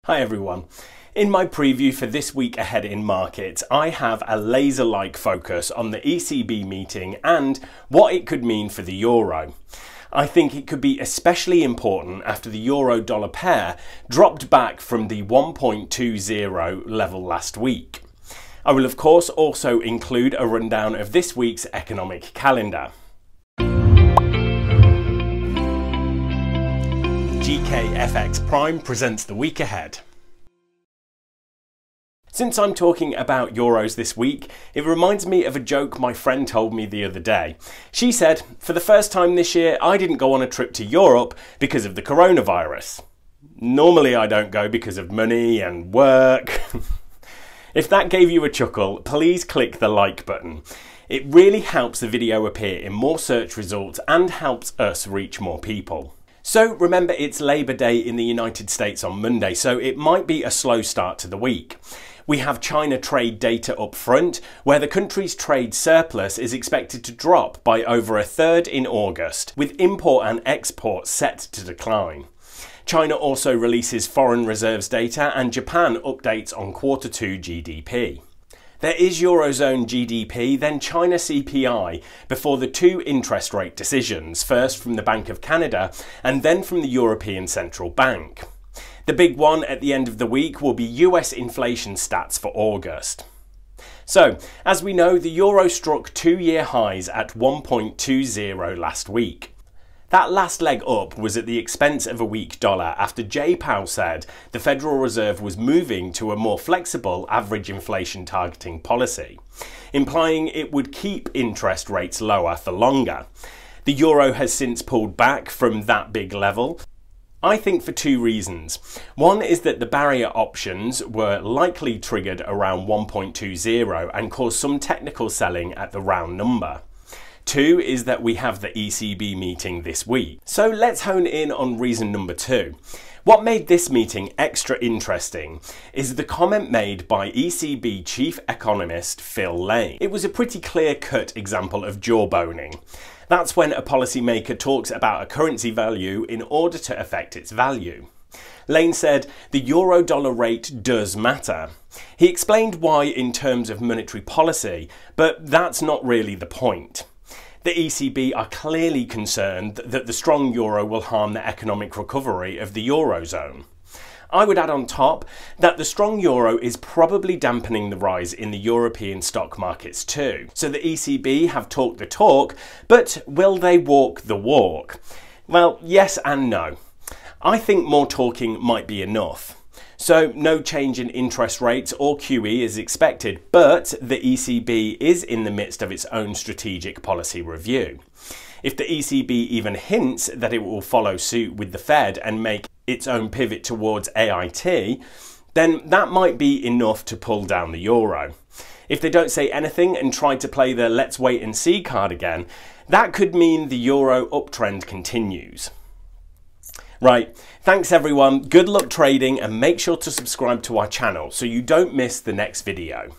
Hi everyone. In my preview for this week ahead in markets, I have a laser-like focus on the ECB meeting and what it could mean for the euro. I think it could be especially important after the euro-dollar pair dropped back from the 1.20 level last week. I will of course also include a rundown of this week's economic calendar. GKFX Prime presents the week ahead. Since I'm talking about euros this week, it reminds me of a joke my friend told me the other day. She said, for the first time this year, I didn't go on a trip to Europe because of the coronavirus. Normally I don't go because of money and work. If that gave you a chuckle, please click the like button. It really helps the video appear in more search results and helps us reach more people. So remember, it's Labour Day in the United States on Monday, so it might be a slow start to the week. We have China trade data up front, where the country's trade surplus is expected to drop by over a third in August, with import and export set to decline. China also releases foreign reserves data and Japan updates on Q2 GDP. There is Eurozone GDP, then China CPI, before the two interest rate decisions, first from the Bank of Canada and then from the European Central Bank. The big one at the end of the week will be US inflation stats for August. So, as we know, the euro struck two-year highs at 1.20 last week. That last leg up was at the expense of a weak dollar after Jay Powell said the Federal Reserve was moving to a more flexible average inflation targeting policy, implying it would keep interest rates lower for longer. The euro has since pulled back from that big level, I think for two reasons. One is that the barrier options were likely triggered around 1.20 and caused some technical selling at the round number. Two is that we have the ECB meeting this week. So let's hone in on reason number two. What made this meeting extra interesting is the comment made by ECB chief economist Phil Lane. It was a pretty clear-cut example of jawboning. That's when a policymaker talks about a currency value in order to affect its value. Lane said the euro-dollar rate does matter. He explained why in terms of monetary policy, but that's not really the point. The ECB are clearly concerned that the strong euro will harm the economic recovery of the eurozone. I would add on top that the strong euro is probably dampening the rise in the European stock markets too. So the ECB have talked the talk, but will they walk the walk? Well, yes and no. I think more talking might be enough. So no change in interest rates or QE is expected, but the ECB is in the midst of its own strategic policy review. If the ECB even hints that it will follow suit with the Fed and make its own pivot towards AIT, then that might be enough to pull down the euro. If they don't say anything and try to play the let's wait and see card again, that could mean the euro uptrend continues. Right, thanks everyone, good luck trading and make sure to subscribe to our channel so you don't miss the next video.